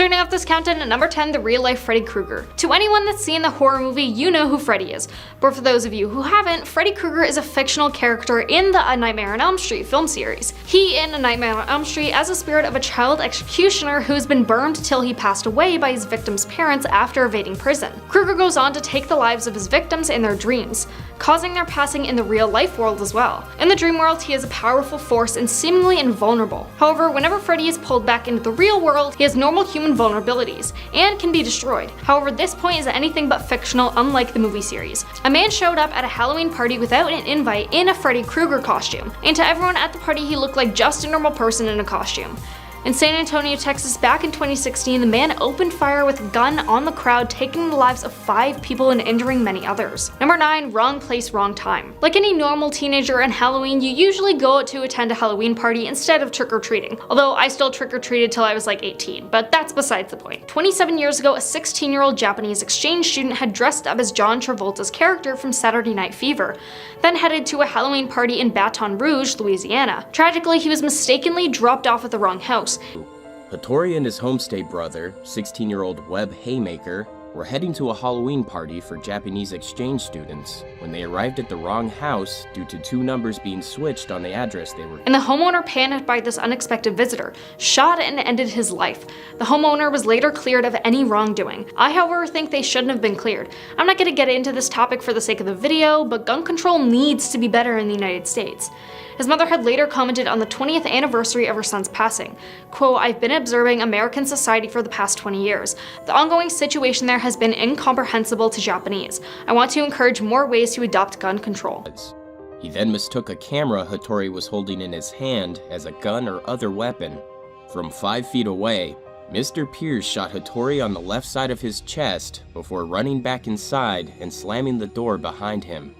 Starting off this countdown at number 10, the real-life Freddy Krueger. To anyone that's seen the horror movie, you know who Freddy is. But for those of you who haven't, Freddy Krueger is a fictional character in the A Nightmare on Elm Street film series. He in A Nightmare on Elm Street as a spirit of a child executioner who's been burned till he passed away by his victims' parents after evading prison. Krueger goes on to take the lives of his victims in their dreams, causing their passing in the real-life world as well. In the dream world, he is a powerful force and seemingly invulnerable. However, whenever Freddy is pulled back into the real world, he has normal human vulnerabilities and can be destroyed. However, this point is anything but fictional, unlike the movie series. A man showed up at a Halloween party without an invite in a Freddy Krueger costume, and to everyone at the party he looked like just a normal person in a costume. In San Antonio, Texas, back in 2016, the man opened fire with a gun on the crowd, taking the lives of 5 people and injuring many others. Number 9, wrong place, wrong time. Like any normal teenager on Halloween, you usually go out to attend a Halloween party instead of trick-or-treating. Although I still trick-or-treated till I was like 18, but that's besides the point. 27 years ago, a 16-year-old Japanese exchange student had dressed up as John Travolta's character from Saturday Night Fever, then headed to a Halloween party in Baton Rouge, Louisiana. Tragically, he was mistakenly dropped off at the wrong house. Hattori and his homestate brother, 16-year-old Webb Haymaker, were heading to a Halloween party for Japanese exchange students when they arrived at the wrong house due to 2 numbers being switched on the address they were in. And the homeowner, panicked by this unexpected visitor, shot and ended his life. The homeowner was later cleared of any wrongdoing. I, however, think they shouldn't have been cleared. I'm not going to get into this topic for the sake of the video, but gun control needs to be better in the United States. His mother had later commented on the 20th anniversary of her son's passing, quote, "I've been observing American society for the past 20 years. The ongoing situation there has been incomprehensible to Japanese. I want to encourage more ways to adopt gun control." He then mistook a camera Hattori was holding in his hand as a gun or other weapon. From 5 feet away, Mr. Pierce shot Hattori on the left side of his chest before running back inside and slamming the door behind him.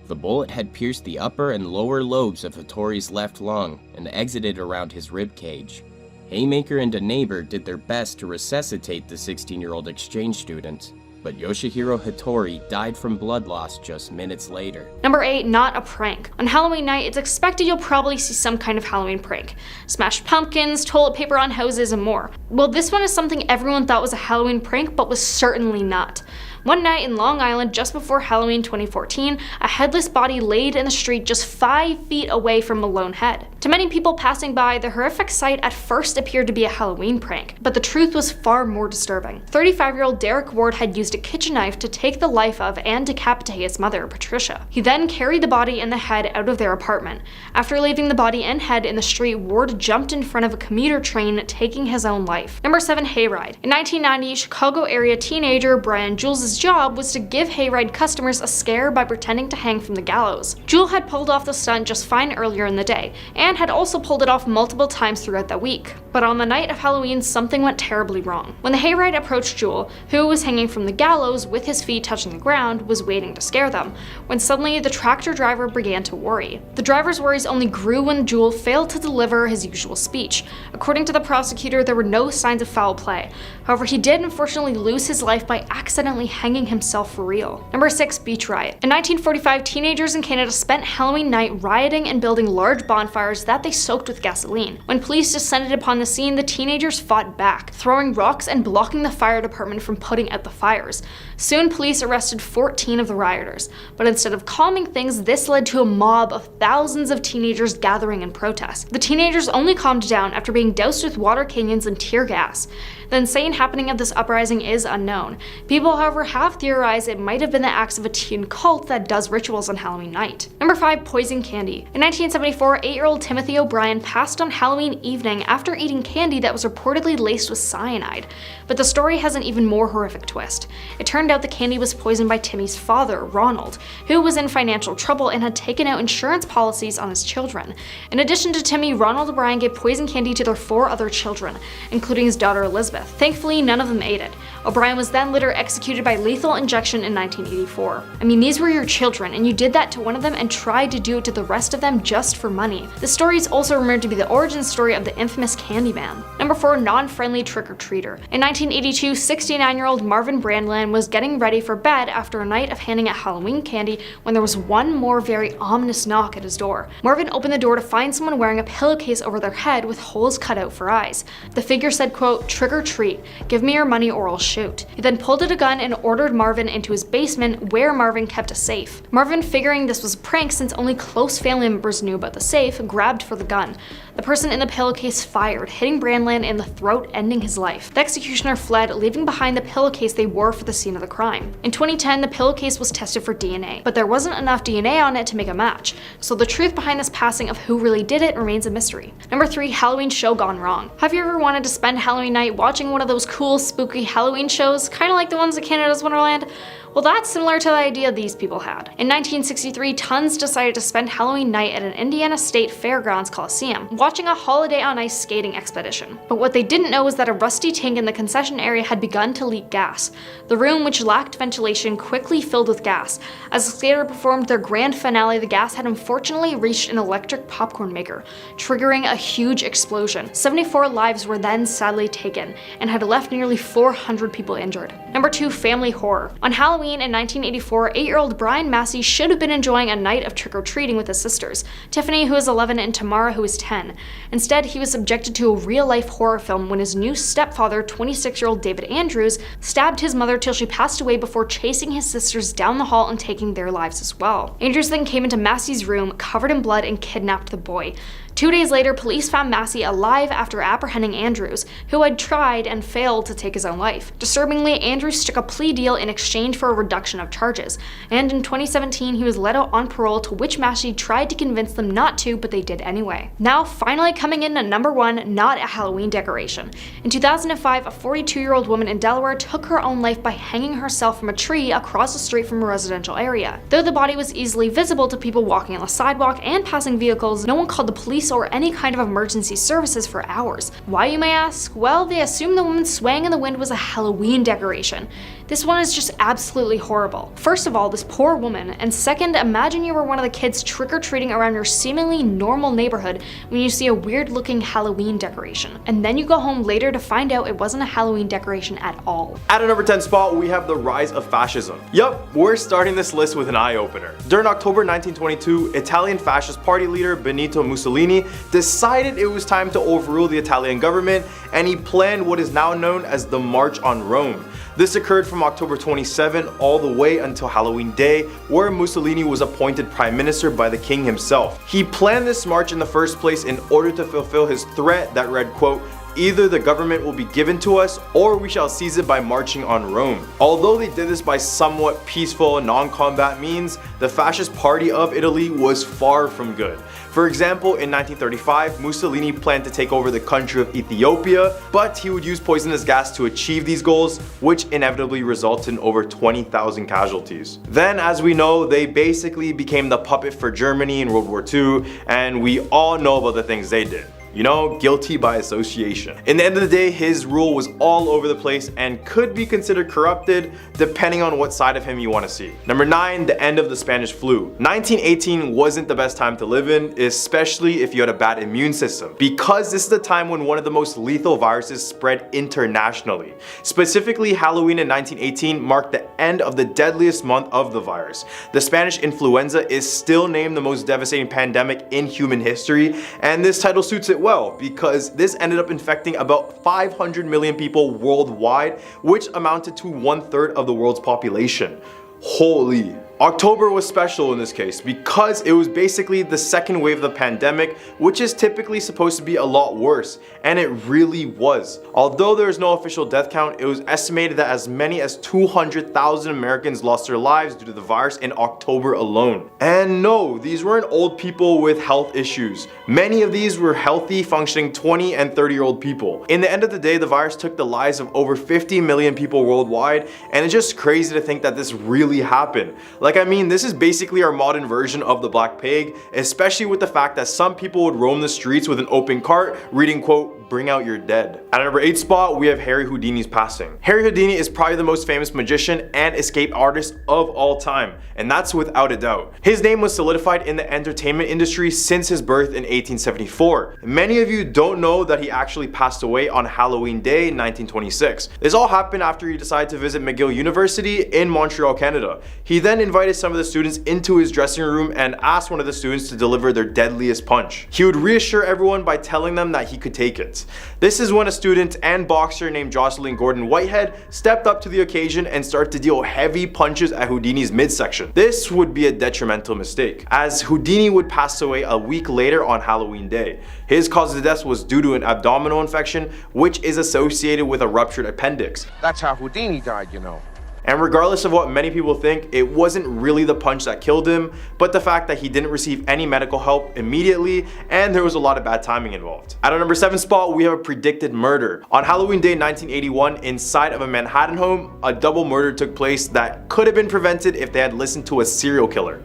The bullet had pierced the upper and lower lobes of Hattori's left lung and exited around his rib cage. Haymaker and a neighbor did their best to resuscitate the 16-year-old exchange student, but Yoshihiro Hattori died from blood loss just minutes later. Number 8, not a prank. On Halloween night, it's expected you'll probably see some kind of Halloween prank. Smashed pumpkins, toilet paper on houses, and more. Well, this one is something everyone thought was a Halloween prank, but was certainly not. One night in Long Island, just before Halloween 2014, a headless body laid in the street just 5 feet away from Malone Head. To many people passing by, the horrific sight at first appeared to be a Halloween prank, but the truth was far more disturbing. 35-year-old Derek Ward had used a kitchen knife to take the life of and decapitate his mother, Patricia. He then carried the body and the head out of their apartment. After leaving the body and head in the street, Ward jumped in front of a commuter train, taking his own life. Number 7, Hayride. In 1990, Chicago area teenager Brian Jules' job was to give Hayride customers a scare by pretending to hang from the gallows. Jewel had pulled off the stunt just fine earlier in the day, and had also pulled it off multiple times throughout that week. But on the night of Halloween, something went terribly wrong. When the Hayride approached Jewel, who was hanging from the gallows with his feet touching the ground, was waiting to scare them, when suddenly the tractor driver began to worry. The driver's worries only grew when Jewel failed to deliver his usual speech. According to the prosecutor, there were no signs of foul play. However, he did unfortunately lose his life by accidentally hanging himself for real. Number 6, Beach Riot. In 1945, teenagers in Canada spent Halloween night rioting and building large bonfires that they soaked with gasoline. When police descended upon the scene, the teenagers fought back, throwing rocks and blocking the fire department from putting out the fires. Soon, police arrested 14 of the rioters, but instead of calming things, this led to a mob of thousands of teenagers gathering in protest. The teenagers only calmed down after being doused with water cannons and tear gas. The insane happening of this uprising is unknown. People, however, have theorized it might have been the acts of a teen cult that does rituals on Halloween night. Number 5, poison candy. In 1974, 8-year-old Timothy O'Brien passed on Halloween evening after eating candy that was reportedly laced with cyanide. But the story has an even more horrific twist. It turned out the candy was poisoned by Timmy's father, Ronald, who was in financial trouble and had taken out insurance policies on his children. In addition to Timmy, Ronald O'Brien gave poison candy to their 4 other children, including his daughter Elizabeth. Thankfully, none of them ate it. O'Brien was then later executed by lethal injection in 1984. I mean, these were your children, and you did that to one of them and tried to do it to the rest of them just for money. This story is also rumored to be the origin story of the infamous Candyman. Number 4, non-friendly trick-or-treater. In 1982, 69-year-old Marvin Brandland was getting ready for bed after a night of handing out Halloween candy when there was one more very ominous knock at his door. Marvin opened the door to find someone wearing a pillowcase over their head with holes cut out for eyes. The figure said, quote, "Trick or treat, give me your money or I'll shoot." He then pulled out a gun and ordered Marvin into his basement where Marvin kept a safe. Marvin, figuring this was a prank since only close family members knew about the safe, grabbed for the gun. The person in the pillowcase fired, hitting Brandland in the throat, ending his life. The executioner fled, leaving behind the pillowcase they wore for the scene of the crime. In 2010, the pillowcase was tested for DNA, but there wasn't enough DNA on it to make a match, so the truth behind this passing of who really did it remains a mystery. Number 3, Halloween show gone wrong. Have you ever wanted to spend Halloween night watching one of those cool, spooky Halloween shows, kind of like the ones at Canada's Wonderland? Well, that's similar to the idea these people had. In 1963, tons decided to spend Halloween night at an Indiana State Fairgrounds Coliseum, watching a holiday on ice skating expedition. But what they didn't know was that a rusty tank in the concession area had begun to leak gas. The room, which lacked ventilation, quickly filled with gas. As the skater performed their grand finale, the gas had unfortunately reached an electric popcorn maker, triggering a huge explosion. 74 lives were then sadly taken, and had left nearly 400 people injured. Number 2, family horror. On Halloween in 1984, 8-year-old Brian Massey should have been enjoying a night of trick-or-treating with his sisters, Tiffany, who is 11, and Tamara, who is 10. Instead, he was subjected to a real-life horror film when his new stepfather, 26-year-old David Andrews, stabbed his mother till she passed away before chasing his sisters down the hall and taking their lives as well. Andrews then came into Massey's room, covered in blood, and kidnapped the boy. 2 days later, police found Massey alive after apprehending Andrews, who had tried and failed to take his own life. Disturbingly, Andrews struck a plea deal in exchange for a reduction of charges, and in 2017 he was let out on parole, to which Massey tried to convince them not to, but they did anyway. Now, finally coming in at number 1, not a Halloween decoration. In 2005, a 42-year-old woman in Delaware took her own life by hanging herself from a tree across the street from a residential area. Though the body was easily visible to people walking on the sidewalk and passing vehicles, no one called the police or any kind of emergency services for hours. Why, you may ask? Well, they assumed the woman swaying in the wind was a Halloween decoration. This one is just absolutely horrible. First of all, this poor woman, and second, imagine you were one of the kids trick-or-treating around your seemingly normal neighborhood when you see a weird-looking Halloween decoration, and then you go home later to find out it wasn't a Halloween decoration at all. At a number 10 spot, we have the Rise of Fascism. Yup, we're starting this list with an eye-opener. During October 1922, Italian fascist party leader Benito Mussolini decided it was time to overrule the Italian government, and he planned what is now known as the March on Rome. This occurred from October 27 all the way until Halloween Day, where Mussolini was appointed prime minister by the king himself. He planned this march in the first place in order to fulfill his threat that read, quote, "Either the government will be given to us, or we shall seize it by marching on Rome." Although they did this by somewhat peaceful, non-combat means, the fascist party of Italy was far from good. For example, in 1935, Mussolini planned to take over the country of Ethiopia, but he would use poisonous gas to achieve these goals, which inevitably resulted in over 20,000 casualties. Then, as we know, they basically became the puppet for Germany in World War II, and we all know about the things they did. You know, guilty by association. In the end of the day, his rule was all over the place and could be considered corrupted depending on what side of him you want to see. Number 9, the end of the Spanish flu. 1918 wasn't the best time to live in, especially if you had a bad immune system, because this is the time when one of the most lethal viruses spread internationally. Specifically, Halloween in 1918 marked the end of the deadliest month of the virus. The Spanish influenza is still named the most devastating pandemic in human history, and this title suits it well, because this ended up infecting about 500 million people worldwide, which amounted to 1/3 of the world's population. Holy. October was special in this case because it was basically the second wave of the pandemic, which is typically supposed to be a lot worse, and it really was. Although there is no official death count, it was estimated that as many as 200,000 Americans lost their lives due to the virus in October alone. And no, these weren't old people with health issues. Many of these were healthy, functioning 20 and 30-year-old people. In the end of the day, the virus took the lives of over 50 million people worldwide, and it's just crazy to think that this really happened. Like, I mean, this is basically our modern version of the Black Plague, especially with the fact that some people would roam the streets with an open cart reading, quote, "Bring out your dead." At our number 8 spot, we have Houdinis Passing. Houdini is probably the most famous magician and escape artist of all time, and that's without a doubt. His name was solidified in the entertainment industry since his birth in 1874. Many of you don't know that he actually passed away on Halloween Day 1926. This all happened after he decided to visit McGill University in Montreal, Canada. He then invited some of the students into his dressing room and asked one of the students to deliver their deadliest punch. He would reassure everyone by telling them that he could take it. This is when a student and boxer named Jocelyn Gordon Whitehead stepped up to the occasion and started to deal heavy punches at Houdini's midsection. This would be a detrimental mistake, as Houdini would pass away a week later on Halloween Day. His cause of death was due to an abdominal infection, which is associated with a ruptured appendix. That's how Houdini died, you know. And regardless of what many people think, it wasn't really the punch that killed him, but the fact that he didn't receive any medical help immediately, and there was a lot of bad timing involved. At our number 7 spot, we have a predicted murder. On Halloween Day 1981, inside of a Manhattan home, a double murder took place that could have been prevented if they had listened to a serial killer.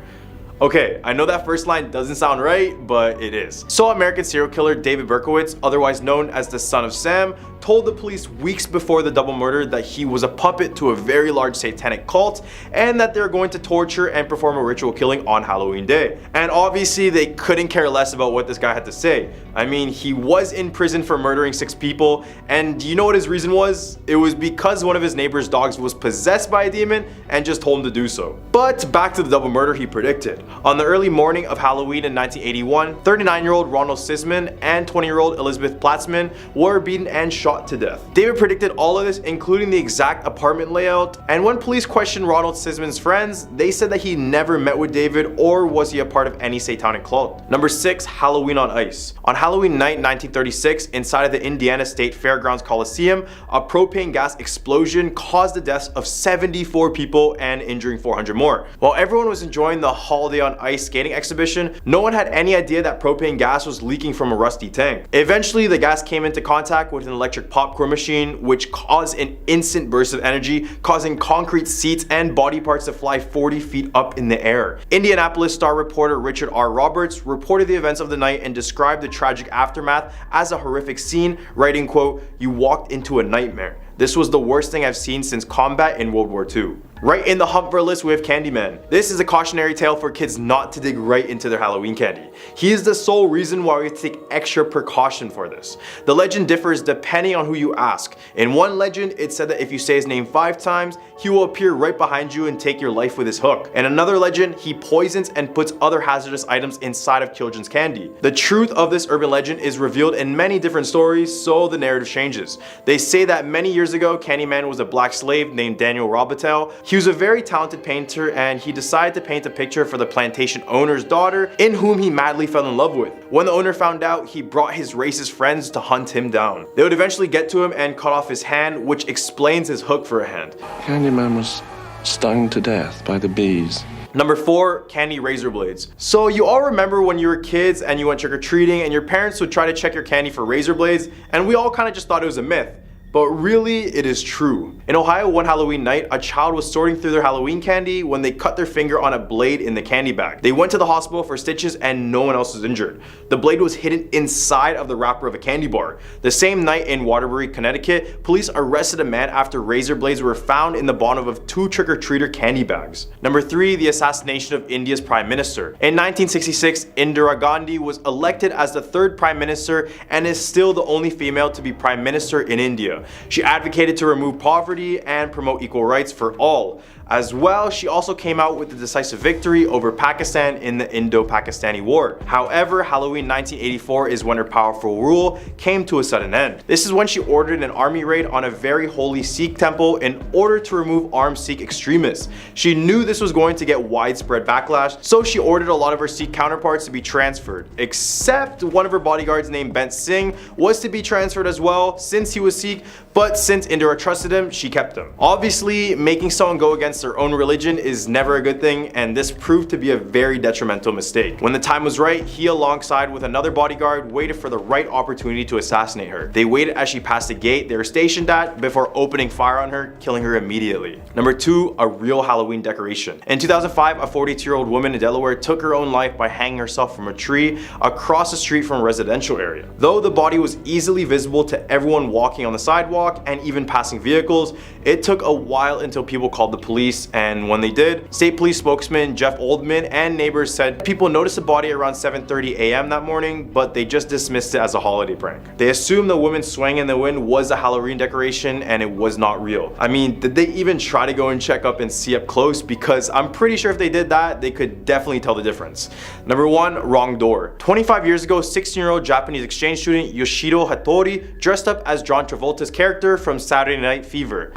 Okay, I know that first line doesn't sound right, but it is. So American serial killer David Berkowitz, otherwise known as the Son of Sam, told the police weeks before the double murder that he was a puppet to a very large satanic cult and that they were going to torture and perform a ritual killing on Halloween Day. And obviously they couldn't care less about what this guy had to say. I mean, he was in prison for murdering 6 people, and do you know what his reason was? It was because one of his neighbor's dogs was possessed by a demon and just told him to do so. But back to the double murder he predicted. On the early morning of Halloween in 1981, 39-year-old Ronald Sisman and 20-year-old Elizabeth Platzman were beaten and shot to death. David predicted all of this, including the exact apartment layout, and when police questioned Ronald Sisman's friends, they said that he never met with David or was he a part of any satanic cult. Number 6, Halloween on Ice. On Halloween night 1936, inside of the Indiana State Fairgrounds Coliseum, a propane gas explosion caused the deaths of 74 people and injuring 400 more. While everyone was enjoying the Holiday on Ice skating exhibition, no one had any idea that propane gas was leaking from a rusty tank. Eventually, the gas came into contact with an electric popcorn machine, which caused an instant burst of energy, causing concrete seats and body parts to fly 40 feet up in the air. Indianapolis Star reporter Richard R. Roberts reported the events of the night and described the tragic aftermath as a horrific scene, writing, quote, "You walked into a nightmare. This was the worst thing I've seen since combat in World War II." Right in the hump for a list, we have Candyman. This is a cautionary tale for kids not to dig right into their Halloween candy. He is the sole reason why we have to take extra precaution for this. The legend differs depending on who you ask. In one legend, it said that if you say his name 5 times, he will appear right behind you and take your life with his hook. In another legend, he poisons and puts other hazardous items inside of children's candy. The truth of this urban legend is revealed in many different stories, so the narrative changes. They say that many years ago, Candyman was a black slave named Daniel Robitel. He was a very talented painter, and he decided to paint a picture for the plantation owner's daughter, in whom he madly fell in love with. When the owner found out, he brought his racist friends to hunt him down. They would eventually get to him and cut off his hand, which explains his hook for a hand. Candyman was stung to death by the bees. Number 4, candy razor blades. So you all remember when you were kids and you went trick-or-treating and your parents would try to check your candy for razor blades, and we all kind of just thought it was a myth. But really, it is true. In Ohio, one Halloween night, a child was sorting through their Halloween candy when they cut their finger on a blade in the candy bag. They went to the hospital for stitches and no one else was injured. The blade was hidden inside of the wrapper of a candy bar. The same night in Waterbury, Connecticut, police arrested a man after razor blades were found in the bottom of 2 trick-or-treater candy bags. Number 3, the assassination of India's Prime Minister. In 1966, Indira Gandhi was elected as the 3rd Prime Minister and is still the only female to be Prime Minister in India. She advocated to remove poverty and promote equal rights for all. As well, she also came out with a decisive victory over Pakistan in the Indo-Pakistani War. However, Halloween 1984 is when her powerful rule came to a sudden end. This is when she ordered an army raid on a very holy Sikh temple in order to remove armed Sikh extremists. She knew this was going to get widespread backlash, so she ordered a lot of her Sikh counterparts to be transferred, except one of her bodyguards named Bent Singh was to be transferred as well since he was Sikh, but since Indira trusted him, she kept him. Obviously, making someone go against their own religion is never a good thing, and this proved to be a very detrimental mistake. When the time was right, he alongside with another bodyguard waited for the right opportunity to assassinate her. They waited as she passed the gate they were stationed at before opening fire on her, killing her immediately. Number 2, a real Halloween decoration. In 2005, a 42-year-old woman in Delaware took her own life by hanging herself from a tree across the street from a residential area. Though the body was easily visible to everyone walking on the sidewalk and even passing vehicles, it took a while until people called the police, and when they did, State Police spokesman Jeff Oldman and neighbors said people noticed the body around 7:30 a.m. that morning, but they just dismissed it as a holiday prank. They assumed the woman swaying in the wind was a Halloween decoration and it was not real. I mean, did they even try to go and check up and see up close? Because I'm pretty sure if they did that, they could definitely tell the difference. Number 1, wrong door. 25 years ago, 16-year-old Japanese exchange student Yoshiro Hattori dressed up as John Travolta's character from Saturday Night Fever.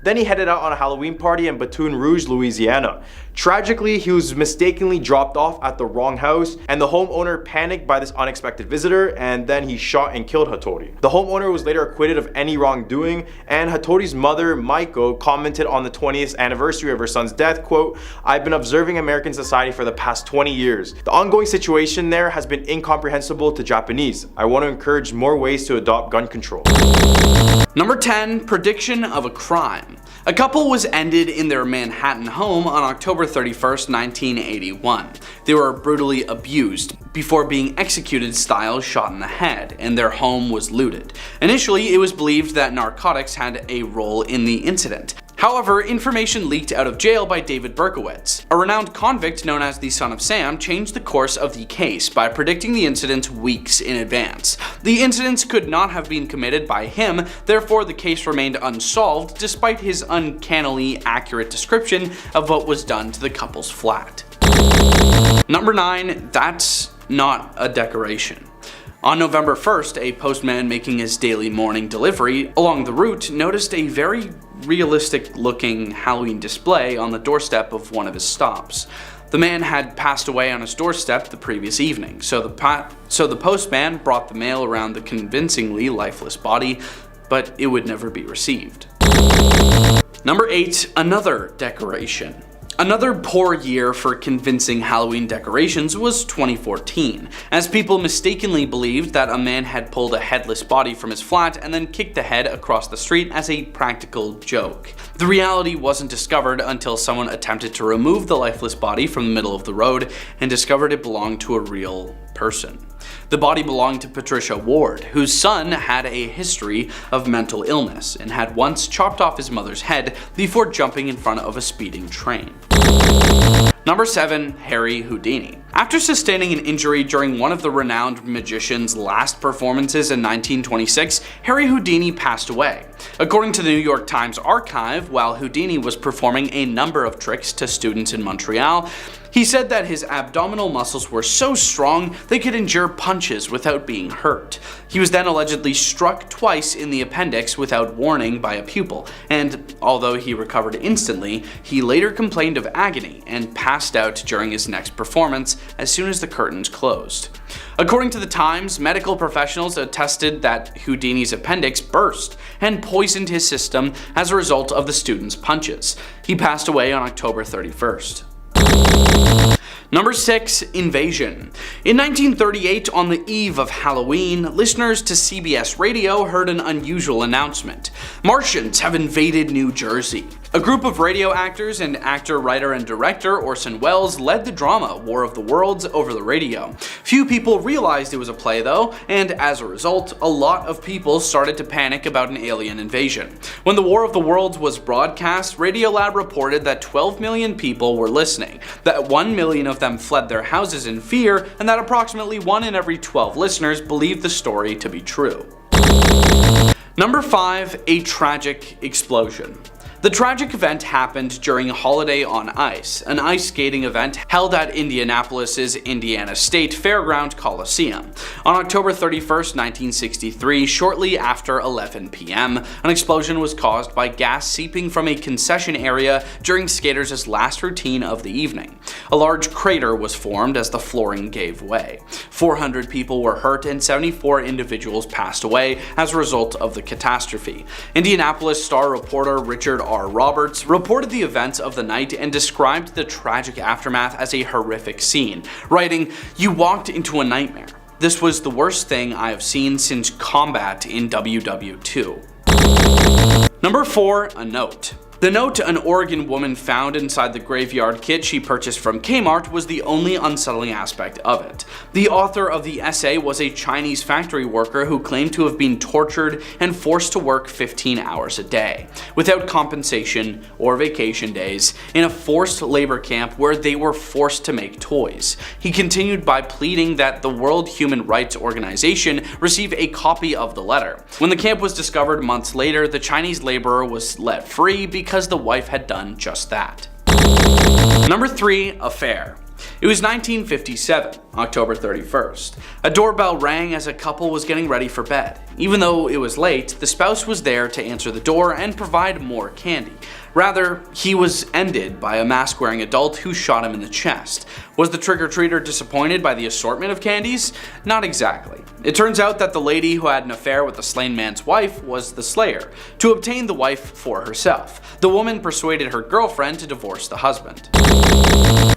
Then he headed out on a Halloween party in Baton Rouge, Louisiana. Tragically, he was mistakenly dropped off at the wrong house, and the homeowner panicked by this unexpected visitor, and then he shot and killed Hattori. The homeowner was later acquitted of any wrongdoing, and Hattori's mother, Maiko, commented on the 20th anniversary of her son's death, quote, "I've been observing American society for the past 20 years. The ongoing situation there has been incomprehensible to Japanese. I want to encourage more ways to adopt gun control." Number 10, prediction of a crime. A couple was ended in their Manhattan home on October 31st, 1981. They were brutally abused before being executed style shot in the head, and their home was looted. Initially, it was believed that narcotics had a role in the incident. However, information leaked out of jail by David Berkowitz. A renowned convict known as the Son of Sam changed the course of the case by predicting the incident weeks in advance. The incidents could not have been committed by him, therefore the case remained unsolved despite his uncannily accurate description of what was done to the couple's flat. Number 9, that's not a decoration. On November 1st, a postman making his daily morning delivery along the route noticed a very realistic looking Halloween display on the doorstep of one of his stops. The man had passed away on his doorstep the previous evening, so the postman brought the mail around the convincingly lifeless body, but it would never be received. Number 8, another decoration. Another poor year for convincing Halloween decorations was 2014, as people mistakenly believed that a man had pulled a headless body from his flat and then kicked the head across the street as a practical joke. The reality wasn't discovered until someone attempted to remove the lifeless body from the middle of the road and discovered it belonged to a real person. The body belonged to Patricia Ward, whose son had a history of mental illness and had once chopped off his mother's head before jumping in front of a speeding train. Number 7, Harry Houdini. After sustaining an injury during one of the renowned magician's last performances in 1926, Harry Houdini passed away. According to the New York Times archive, while Houdini was performing a number of tricks to students in Montreal, he said that his abdominal muscles were so strong they could endure punches without being hurt. He was then allegedly struck twice in the appendix without warning by a pupil, and although he recovered instantly, he later complained of agony and passed out during his next performance as soon as the curtains closed. According to the Times, medical professionals attested that Houdini's appendix burst and poisoned his system as a result of the students' punches. He passed away on October 31st. Number 6, Invasion. In 1938, on the eve of Halloween, listeners to CBS Radio heard an unusual announcement. Martians have invaded New Jersey. A group of radio actors and actor, writer, and director Orson Welles led the drama War of the Worlds over the radio. Few people realized it was a play though, and as a result, a lot of people started to panic about an alien invasion. When the War of the Worlds was broadcast, Radiolab reported that 12 million people were listening, that 1 million of them fled their houses in fear, and that approximately 1 in every 12 listeners believed the story to be true. Number 5, a tragic explosion. The tragic event happened during Holiday on Ice, an ice skating event held at Indianapolis's Indiana State Fairground Coliseum. On October 31st, 1963, shortly after 11 p.m., an explosion was caused by gas seeping from a concession area during skaters' last routine of the evening. A large crater was formed as the flooring gave way. 400 people were hurt and 74 individuals passed away as a result of the catastrophe. Indianapolis Star reporter Richard R. Roberts reported the events of the night and described the tragic aftermath as a horrific scene, writing, "You walked into a nightmare. This was the worst thing I have seen since combat in WW2. Number 4, a note. The note an Oregon woman found inside the graveyard kit she purchased from Kmart was the only unsettling aspect of it. The author of the essay was a Chinese factory worker who claimed to have been tortured and forced to work 15 hours a day, without compensation or vacation days, in a forced labor camp where they were forced to make toys. He continued by pleading that the World Human Rights Organization receive a copy of the letter. When the camp was discovered months later, the Chinese laborer was let free because the wife had done just that. Number 3, affair. It was 1957, October 31st. A doorbell rang as a couple was getting ready for bed. Even though it was late, the spouse was there to answer the door and provide more candy. Rather, he was ended by a mask-wearing adult who shot him in the chest. Was the trick-or-treater disappointed by the assortment of candies? Not exactly. It turns out that the lady who had an affair with the slain man's wife was the slayer, to obtain the wife for herself. The woman persuaded her girlfriend to divorce the husband.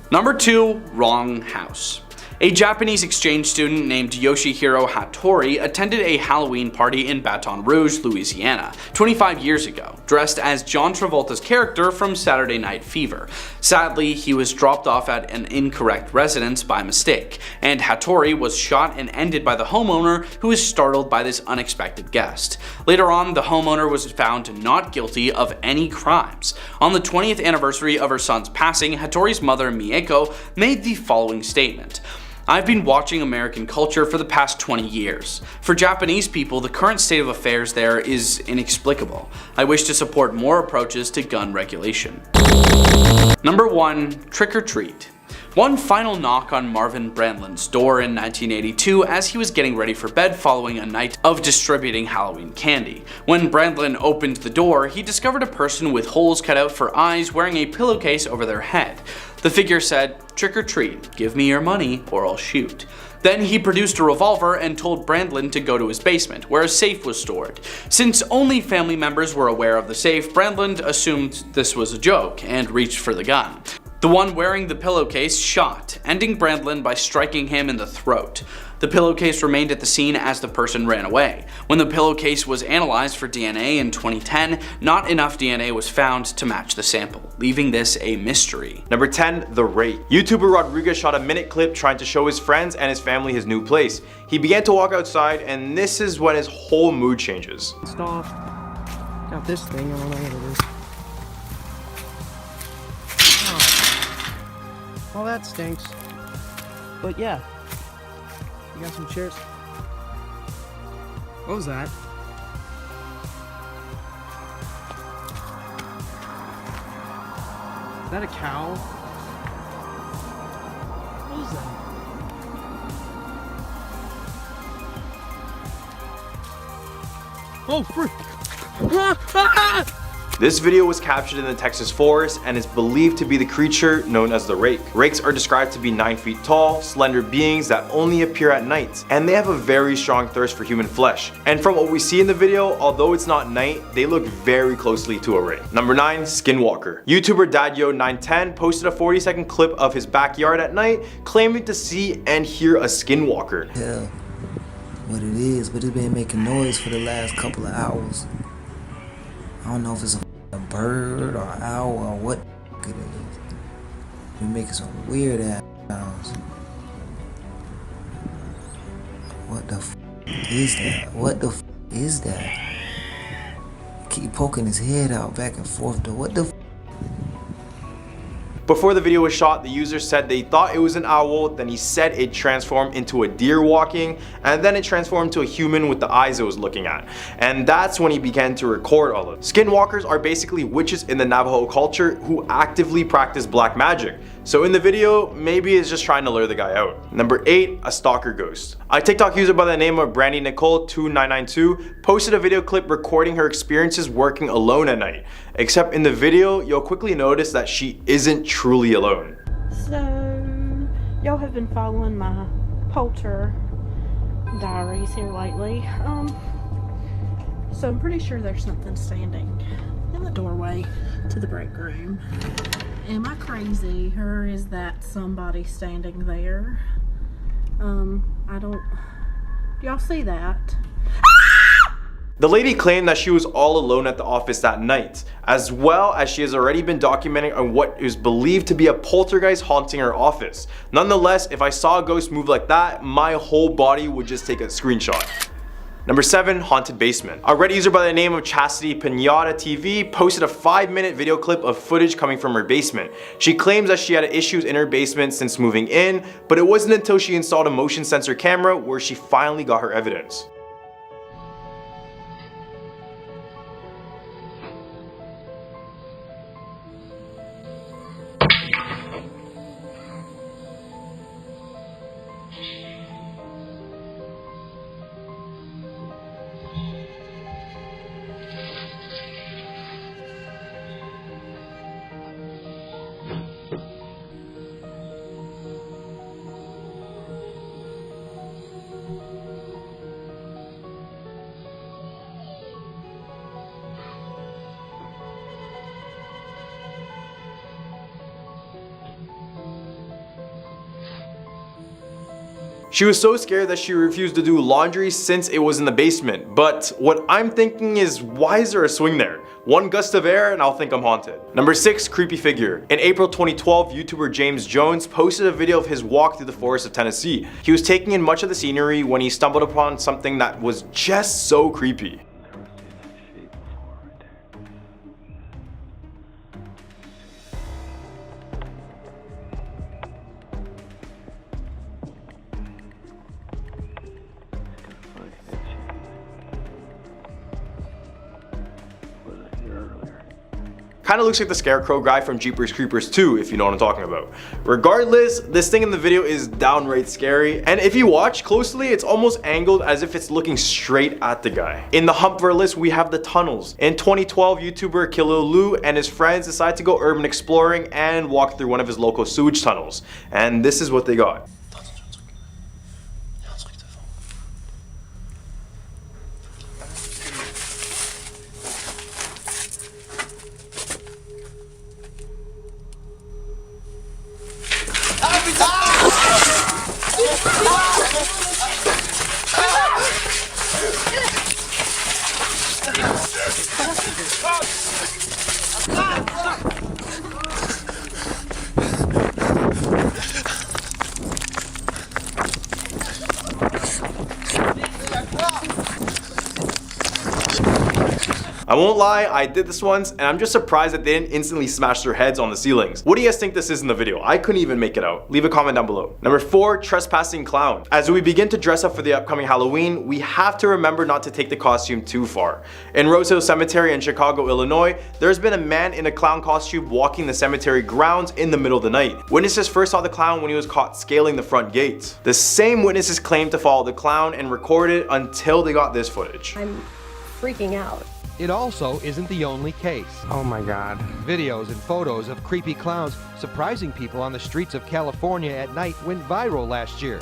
Number 2, wrong house. A Japanese exchange student named Yoshihiro Hattori attended a Halloween party in Baton Rouge, Louisiana, 25 years ago, dressed as John Travolta's character from Saturday Night Fever. Sadly, he was dropped off at an incorrect residence by mistake, and Hattori was shot and ended by the homeowner, who was startled by this unexpected guest. Later on, the homeowner was found not guilty of any crimes. On the 20th anniversary of her son's passing, Hattori's mother, Mieko, made the following statement. I've been watching American culture for the past 20 years. For Japanese people, the current state of affairs there is inexplicable. I wish to support more approaches to gun regulation. Number 1, trick or treat. One final knock on Marvin Brandlin's door in 1982 as he was getting ready for bed following a night of distributing Halloween candy. When Brandlin opened the door, he discovered a person with holes cut out for eyes wearing a pillowcase over their head. The figure said, "Trick or treat, give me your money or I'll shoot." Then he produced a revolver and told Brandlin to go to his basement, where a safe was stored. Since only family members were aware of the safe, Brandlin assumed this was a joke and reached for the gun. The one wearing the pillowcase shot, ending Brandlin by striking him in the throat. The pillowcase remained at the scene as the person ran away. When the pillowcase was analyzed for DNA in 2010, not enough DNA was found to match the sample, leaving this a mystery. Number 10, the Rake. YouTuber Rodriguez shot a minute clip trying to show his friends and his family his new place. He began to walk outside, and this is when his whole mood changes. Stop. Got this thing, I don't know what it is. Oh, that stinks. But yeah. You got some chairs? What was that? Is that a cow? What is that? Oh, frick! This video was captured in the Texas forest and is believed to be the creature known as the Rake. Rakes are described to be 9 feet tall, slender beings that only appear at night, and they have a very strong thirst for human flesh. And from what we see in the video, although it's not night, they look very closely to a Rake. Number 9, Skinwalker. YouTuber Dadyo910 posted a 40-second clip of his backyard at night, claiming to see and hear a Skinwalker. Tell what it is, but it's been making noise for the last couple of hours. I don't know if it's a bird or an owl or what it is. Been making some weird ass sounds. What the is that? What the is that? Keep poking his head out back and forth to what the Before the video was shot, the user said they thought it was an owl, then he said it transformed into a deer walking, and then it transformed to a human with the eyes it was looking at. And that's when he began to record all of it. Skinwalkers are basically witches in the Navajo culture who actively practice black magic. So in the video, maybe it's just trying to lure the guy out. Number 8, a stalker ghost. A TikTok user by the name of Brandy Nicole 2992 posted a video clip recording her experiences working alone at night. Except in the video, you'll quickly notice that she isn't truly alone. So, y'all have been following my polter diaries here lately. So I'm pretty sure there's something standing in the doorway to the break room. Am I crazy, or is that somebody standing there? Do y'all see that? The lady claimed that she was all alone at the office that night, as well as she has already been documenting on what is believed to be a poltergeist haunting her office. Nonetheless, if I saw a ghost move like that, my whole body would just take a screenshot. Number 7, haunted basement. A Reddit user by the name of Chastity Pinata TV posted a 5-minute video clip of footage coming from her basement. She claims that she had issues in her basement since moving in, but it wasn't until she installed a motion sensor camera where she finally got her evidence. She was so scared that she refused to do laundry since it was in the basement. But what I'm thinking is, why is there a swing there? One gust of air and I'll think I'm haunted. Number 6, creepy figure. In April 2012, YouTuber James Jones posted a video of his walk through the forest of Tennessee. He was taking in much of the scenery when he stumbled upon something that was just so creepy. Kinda looks like the Scarecrow guy from Jeepers Creepers 2, if you know what I'm talking about. Regardless, this thing in the video is downright scary, and if you watch closely, it's almost angled as if it's looking straight at the guy. In the Humpver list, we have the tunnels. In 2012, YouTuber Kilolu and his friends decided to go urban exploring and walk through one of his local sewage tunnels. And this is what they got. I won't lie, I did this once, and I'm just surprised that they didn't instantly smash their heads on the ceilings. What do you guys think this is in the video? I couldn't even make it out. Leave a comment down below. Number 4, trespassing clown. As we begin to dress up for the upcoming Halloween, we have to remember not to take the costume too far. In Rose Hill Cemetery in Chicago, Illinois, there's been a man in a clown costume walking the cemetery grounds in the middle of the night. Witnesses first saw the clown when he was caught scaling the front gates. The same witnesses claimed to follow the clown and recorded until they got this footage. I'm freaking out. It also isn't the only case. Oh my God. Videos and photos of creepy clowns surprising people on the streets of California at night went viral last year.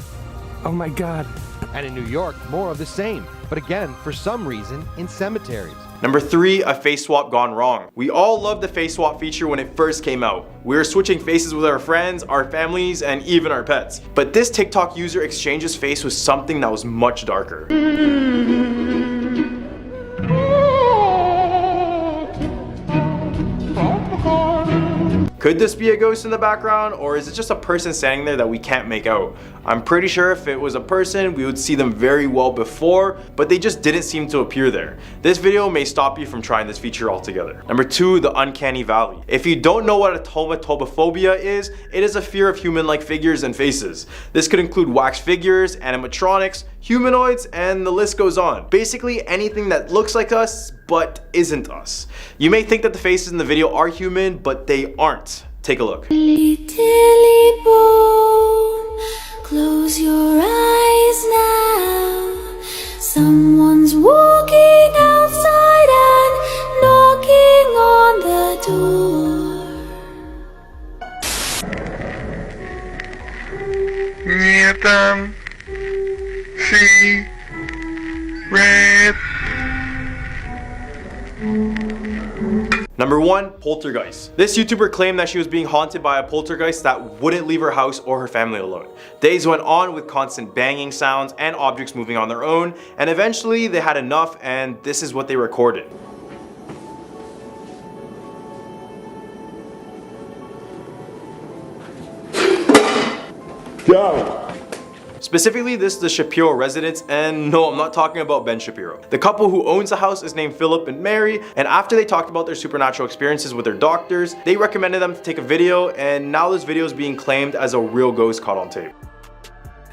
Oh my God. And in New York, more of the same, but again, for some reason, in cemeteries. Number 3, a face swap gone wrong. We all loved the face swap feature when it first came out. We were switching faces with our friends, our families, and even our pets. But this TikTok user exchanged his face with something that was much darker. Could this be a ghost in the background, or is it just a person standing there that we can't make out? I'm pretty sure if it was a person, we would see them very well before, but they just didn't seem to appear there. This video may stop you from trying this feature altogether. Number 2, the Uncanny Valley. If you don't know what automatobophobia is, it is a fear of human-like figures and faces. This could include wax figures, animatronics, humanoids, and the list goes on. Basically anything that looks like us but isn't us. You may think that the faces in the video are human, but they aren't. Take a look. Tilly bone, close your eyes now. Someone's walking outside and knocking on the door. Near them, see, red. Number 1, Poltergeist. This YouTuber claimed that she was being haunted by a poltergeist that wouldn't leave her house or her family alone. Days went on with constant banging sounds and objects moving on their own, and eventually they had enough, and this is what they recorded. Go! Specifically, this is the Shapiro residence, and no, I'm not talking about Ben Shapiro. The couple who owns the house is named Philip and Mary, and after they talked about their supernatural experiences with their doctors, they recommended them to take a video, and now this video is being claimed as a real ghost caught on tape.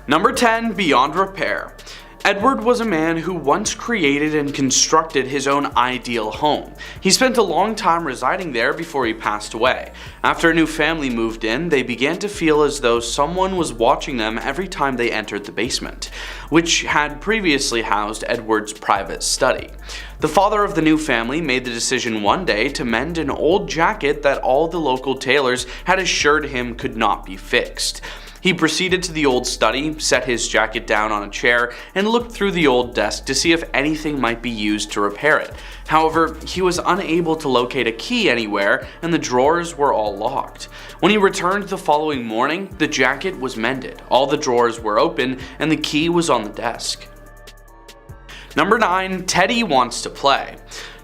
Number 10, Beyond Repair. Edward was a man who once created and constructed his own ideal home. He spent a long time residing there before he passed away. After a new family moved in, they began to feel as though someone was watching them every time they entered the basement, which had previously housed Edward's private study. The father of the new family made the decision one day to mend an old jacket that all the local tailors had assured him could not be fixed. He proceeded to the old study, set his jacket down on a chair, and looked through the old desk to see if anything might be used to repair it. However, he was unable to locate a key anywhere, and the drawers were all locked. When he returned the following morning, the jacket was mended, all the drawers were open, and the key was on the desk. Number 9, Teddy Wants to Play.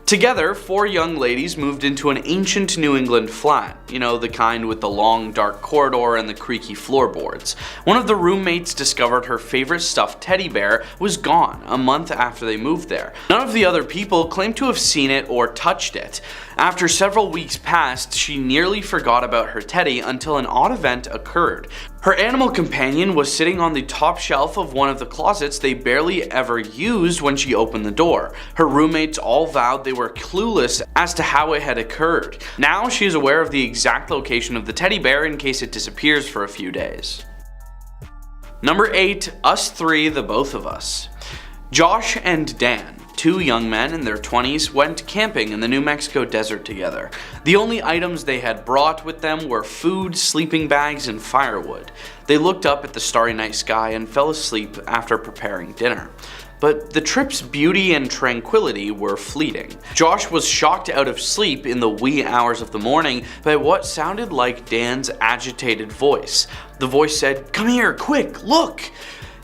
Together, 4 young ladies moved into an ancient New England flat, you know, the kind with the long dark corridor and the creaky floorboards. One of the roommates discovered her favorite stuffed teddy bear was gone a month after they moved there. None of the other people claimed to have seen it or touched it. After several weeks passed, she nearly forgot about her teddy until an odd event occurred. Her animal companion was sitting on the top shelf of one of the closets they barely ever used when she opened the door. Her roommates all vowed they were clueless as to how it had occurred. Now she is aware of the exact location of the teddy bear in case it disappears for a few days. Number 8, Us 3, the Both of Us. Josh and Dan, 2 young men in their 20s, went camping in the New Mexico desert together. The only items they had brought with them were food, sleeping bags, and firewood. They looked up at the starry night sky and fell asleep after preparing dinner. But the trip's beauty and tranquility were fleeting. Josh was shocked out of sleep in the wee hours of the morning by what sounded like Dan's agitated voice. The voice said, "Come here, quick, look!"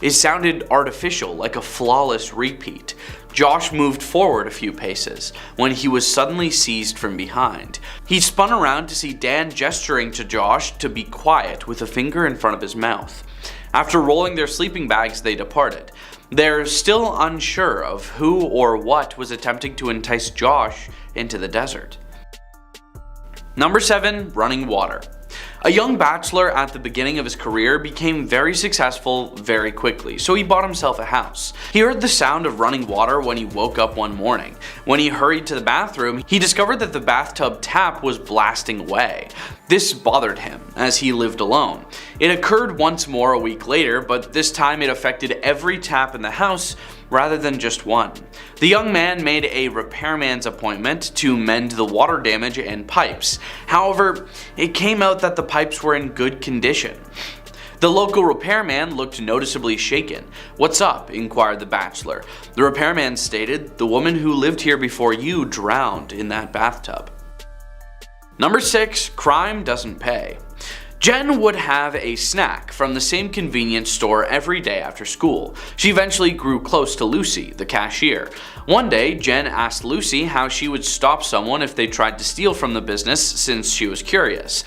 It sounded artificial, like a flawless repeat. Josh moved forward a few paces, when he was suddenly seized from behind. He spun around to see Dan gesturing to Josh to be quiet with a finger in front of his mouth. After rolling their sleeping bags, they departed. They're still unsure of who or what was attempting to entice Josh into the desert. Number 7, Running Water. A young bachelor at the beginning of his career became very successful very quickly, so he bought himself a house. He heard the sound of running water when he woke up one morning. When he hurried to the bathroom, he discovered that the bathtub tap was blasting away. This bothered him, as he lived alone. It occurred once more a week later, but this time it affected every tap in the house rather than just one. The young man made a repairman's appointment to mend the water damage and pipes. However, it came out that the pipes were in good condition. The local repairman looked noticeably shaken. "What's up?" inquired the bachelor. The repairman stated, "The woman who lived here before you drowned in that bathtub." Number 6, Crime Doesn't Pay. Jen would have a snack from the same convenience store every day after school. She eventually grew close to Lucy, the cashier. One day, Jen asked Lucy how she would stop someone if they tried to steal from the business, since she was curious.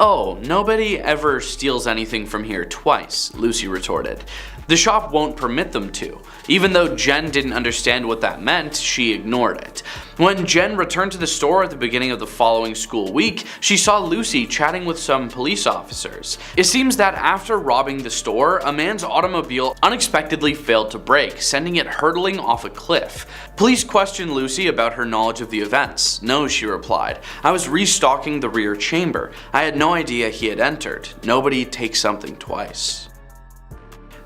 "Oh, nobody ever steals anything from here twice," Lucy retorted. "The shop won't permit them to." Even though Jen didn't understand what that meant, she ignored it. When Jen returned to the store at the beginning of the following school week, she saw Lucy chatting with some police officers. It seems that after robbing the store, a man's automobile unexpectedly failed to brake, sending it hurtling off a cliff. Police questioned Lucy about her knowledge of the events. "No," she replied. "I was restocking the rear chamber. I had no idea he had entered. Nobody takes something twice."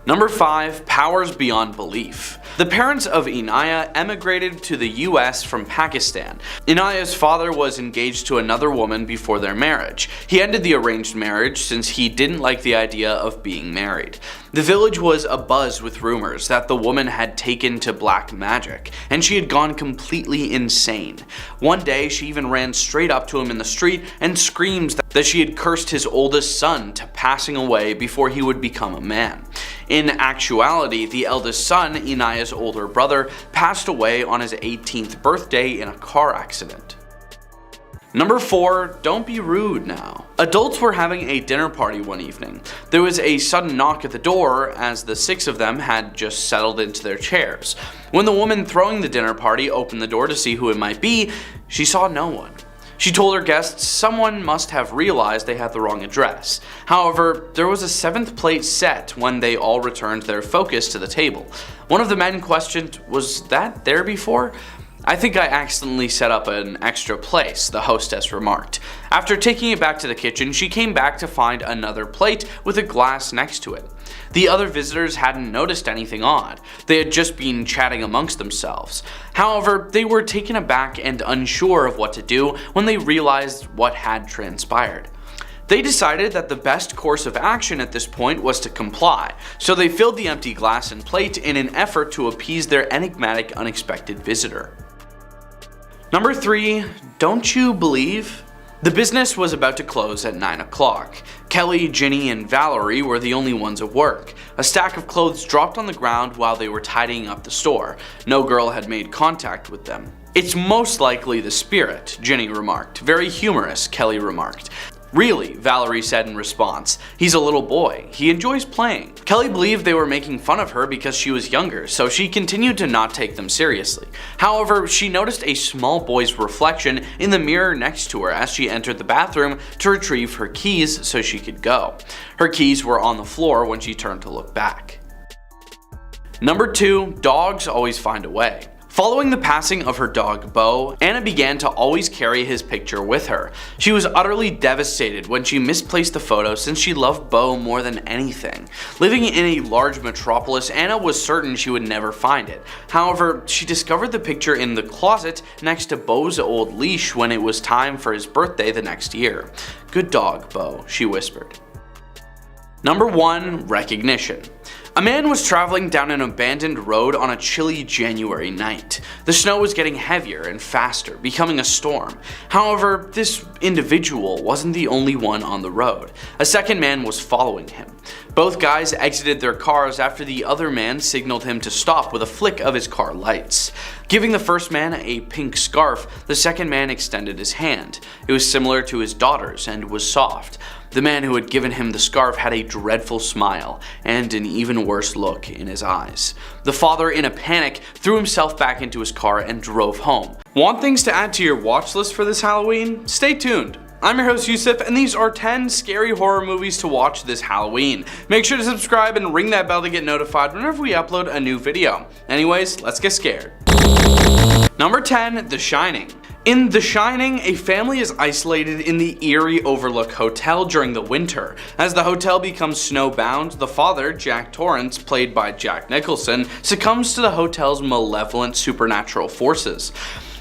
Number 5. Powers beyond belief. The parents of Inaya emigrated to the US from Pakistan. Inaya's father was engaged to another woman before their marriage. He ended the arranged marriage since he didn't like the idea of being married. The village was abuzz with rumors that the woman had taken to black magic, and she had gone completely insane. One day, she even ran straight up to him in the street and screamed that she had cursed his oldest son to passing away before he would become a man. In actuality, the eldest son, Inaya's older brother, passed away on his 18th birthday in a car accident. Number 4. Don't be rude now. Adults were having a dinner party one evening. There was a sudden knock at the door as the 6 of them had just settled into their chairs. When the woman throwing the dinner party opened the door to see who it might be, she saw no one. She told her guests someone must have realized they had the wrong address. However, there was a 7th plate set when they all returned their focus to the table. One of the men questioned, "Was that there before?" "I think I accidentally set up an extra place," the hostess remarked. After taking it back to the kitchen, she came back to find another plate with a glass next to it. The other visitors hadn't noticed anything odd. They had just been chatting amongst themselves. However, they were taken aback and unsure of what to do when they realized what had transpired. They decided that the best course of action at this point was to comply, so they filled the empty glass and plate in an effort to appease their enigmatic, unexpected visitor. Number 3. Don't you believe? The business was about to close at 9 o'clock. Kelly, Ginny, and Valerie were the only ones at work. A stack of clothes dropped on the ground while they were tidying up the store. No girl had made contact with them. "It's most likely the spirit," Ginny remarked. "Very humorous," Kelly remarked. "Really," Valerie said in response. "He's a little boy. He enjoys playing." Kelly believed they were making fun of her because she was younger, so she continued to not take them seriously. However, she noticed a small boy's reflection in the mirror next to her as she entered the bathroom to retrieve her keys so she could go. Her keys were on the floor when she turned to look back. Number 2. Dogs always find a way. Following the passing of her dog Bo, Anna began to always carry his picture with her. She was utterly devastated when she misplaced the photo since she loved Bo more than anything. Living in a large metropolis, Anna was certain she would never find it. However, she discovered the picture in the closet next to Bo's old leash when it was time for his birthday the next year. "Good dog, Bo," she whispered. Number 1. Recognition. A man was traveling down an abandoned road on a chilly January night. The snow was getting heavier and faster, becoming a storm. However, this individual wasn't the only one on the road. A second man was following him. Both guys exited their cars after the other man signaled him to stop with a flick of his car lights. Giving the first man a pink scarf, the second man extended his hand. It was similar to his daughter's and was soft. The man who had given him the scarf had a dreadful smile and an even worse look in his eyes. The father, in a panic, threw himself back into his car and drove home. Want things to add to your watch list for this Halloween? Stay tuned. I'm your host Youssef, and these are 10 scary horror movies to watch this Halloween. Make sure to subscribe and ring that bell to get notified whenever we upload a new video. Anyways, let's get scared. Number 10. The Shining. In The Shining, a family is isolated in the eerie Overlook Hotel during the winter. As the hotel becomes snowbound, the father, Jack Torrance, played by Jack Nicholson, succumbs to the hotel's malevolent supernatural forces.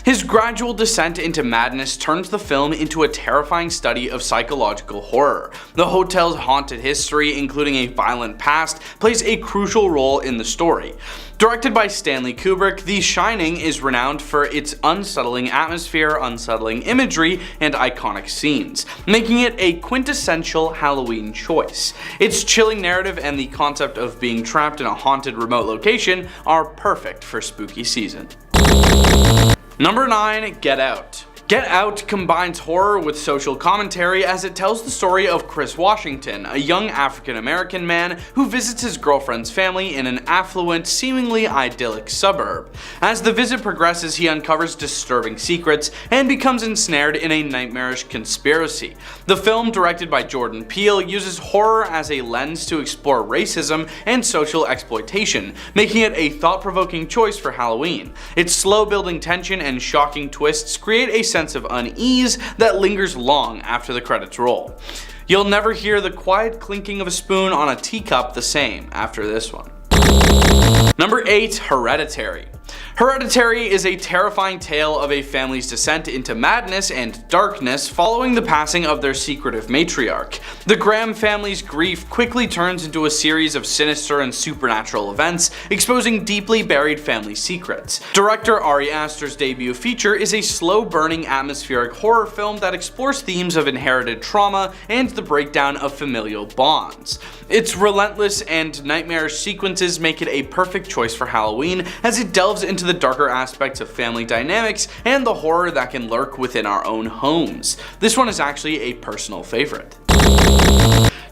His gradual descent into madness turns the film into a terrifying study of psychological horror. The hotel's haunted history, including a violent past, plays a crucial role in the story. Directed by Stanley Kubrick, The Shining is renowned for its unsettling atmosphere, unsettling imagery, and iconic scenes, making it a quintessential Halloween choice. Its chilling narrative and the concept of being trapped in a haunted remote location are perfect for spooky season. Number 9. Get Out. Get Out combines horror with social commentary as it tells the story of Chris Washington, a young African-American man who visits his girlfriend's family in an affluent, seemingly idyllic suburb. As the visit progresses, he uncovers disturbing secrets and becomes ensnared in a nightmarish conspiracy. The film, directed by Jordan Peele, uses horror as a lens to explore racism and social exploitation, making it a thought-provoking choice for Halloween. Its slow-building tension and shocking twists create a sense of unease that lingers long after the credits roll. You'll never hear the quiet clinking of a spoon on a teacup the same after this one. Number 8. Hereditary. Hereditary is a terrifying tale of a family's descent into madness and darkness following the passing of their secretive matriarch. The Graham family's grief quickly turns into a series of sinister and supernatural events, exposing deeply buried family secrets. Director Ari Aster's debut feature is a slow-burning atmospheric horror film that explores themes of inherited trauma and the breakdown of familial bonds. Its relentless and nightmarish sequences make it a perfect choice for Halloween, as it delves into the darker aspects of family dynamics and the horror that can lurk within our own homes. This one is actually a personal favorite.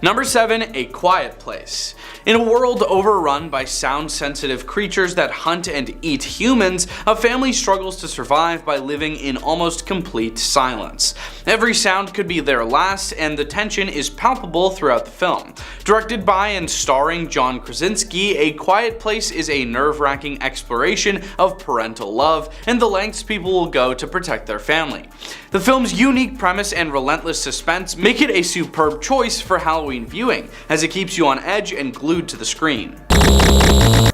Number 7. A Quiet Place. In a world overrun by sound-sensitive creatures that hunt and eat humans, a family struggles to survive by living in almost complete silence. Every sound could be their last, and the tension is palpable throughout the film. Directed by and starring John Krasinski, A Quiet Place is a nerve-wracking exploration of parental love and the lengths people will go to protect their family. The film's unique premise and relentless suspense make it a superb choice for Halloween viewing, as it keeps you on edge and glued to the screen.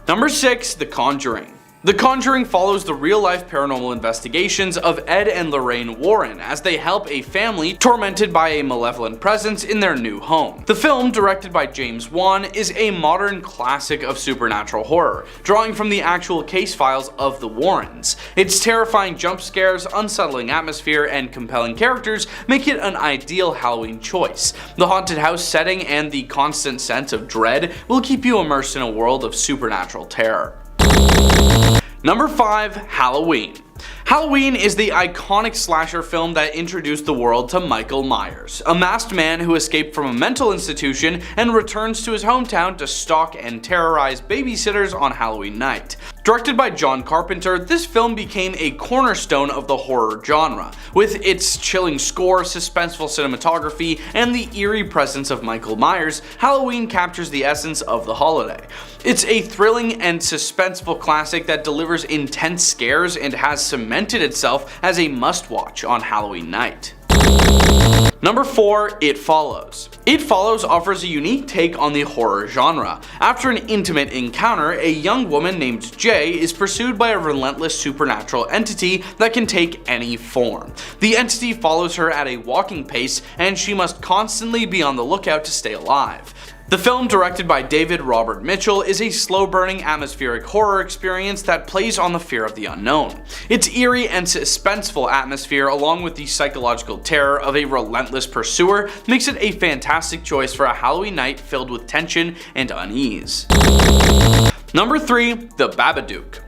Number 6. The Conjuring. The Conjuring follows the real-life paranormal investigations of Ed and Lorraine Warren as they help a family tormented by a malevolent presence in their new home. The film, directed by James Wan, is a modern classic of supernatural horror, drawing from the actual case files of the Warrens. Its terrifying jump scares, unsettling atmosphere, and compelling characters make it an ideal Halloween choice. The haunted house setting and the constant sense of dread will keep you immersed in a world of supernatural terror. Number 5. Halloween. Halloween is the iconic slasher film that introduced the world to Michael Myers, a masked man who escaped from a mental institution and returns to his hometown to stalk and terrorize babysitters on Halloween night. Directed by John Carpenter, this film became a cornerstone of the horror genre. With its chilling score, suspenseful cinematography, and the eerie presence of Michael Myers, Halloween captures the essence of the holiday. It's a thrilling and suspenseful classic that delivers intense scares and has cemented itself as a must-watch on Halloween night. Number 4. It Follows. It Follows offers a unique take on the horror genre. After an intimate encounter, a young woman named Jay is pursued by a relentless supernatural entity that can take any form. The entity follows her at a walking pace, and she must constantly be on the lookout to stay alive. The film, directed by David Robert Mitchell, is a slow-burning atmospheric horror experience that plays on the fear of the unknown. Its eerie and suspenseful atmosphere, along with the psychological terror of a relentless pursuer, makes it a fantastic choice for a Halloween night filled with tension and unease. Number 3. The Babadook.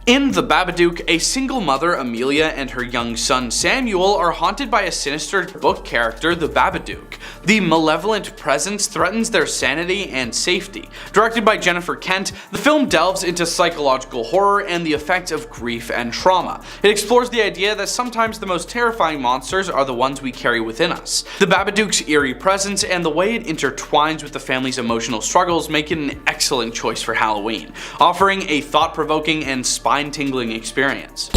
In The Babadook, a single mother, Amelia, and her young son, Samuel, are haunted by a sinister book character, the Babadook. The malevolent presence threatens their sanity and safety. Directed by Jennifer Kent, the film delves into psychological horror and the effects of grief and trauma. It explores the idea that sometimes the most terrifying monsters are the ones we carry within us. The Babadook's eerie presence and the way it intertwines with the family's emotional struggles make it an excellent choice for Halloween, offering a thought-provoking and spine-tingling experience.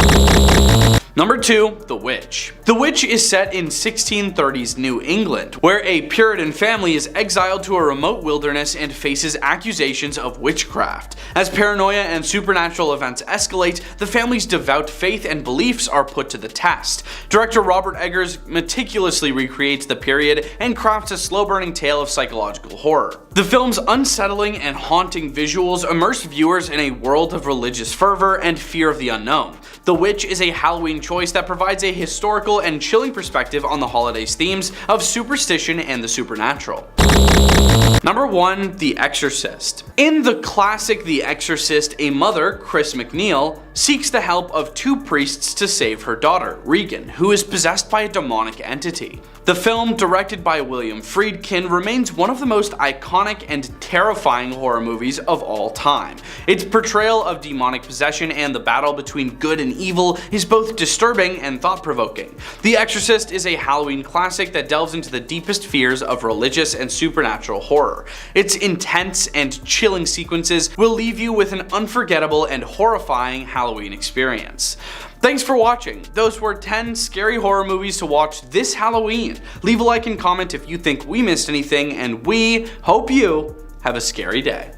Number 2. The Witch. The Witch is set in 1630s New England, where a Puritan family is exiled to a remote wilderness and faces accusations of witchcraft. As paranoia and supernatural events escalate, the family's devout faith and beliefs are put to the test. Director Robert Eggers meticulously recreates the period and crafts a slow-burning tale of psychological horror. The film's unsettling and haunting visuals immerse viewers in a world of religious fervor and fear of the unknown. The Witch is a Halloween choice that provides a historical and chilling perspective on the holiday's themes of superstition and the supernatural. Number 1. The Exorcist. In the classic The Exorcist, a mother, Chris McNeil, seeks the help of two priests to save her daughter, Regan, who is possessed by a demonic entity. The film, directed by William Friedkin, remains one of the most iconic and terrifying horror movies of all time. Its portrayal of demonic possession and the battle between good and evil is both disturbing and thought-provoking. The Exorcist is a Halloween classic that delves into the deepest fears of religious and supernatural horror. Its intense and chilling sequences will leave you with an unforgettable and horrifying Halloween experience. Thanks for watching. Those were 10 scary horror movies to watch this Halloween. Leave a like and comment if you think we missed anything, and we hope you have a scary day.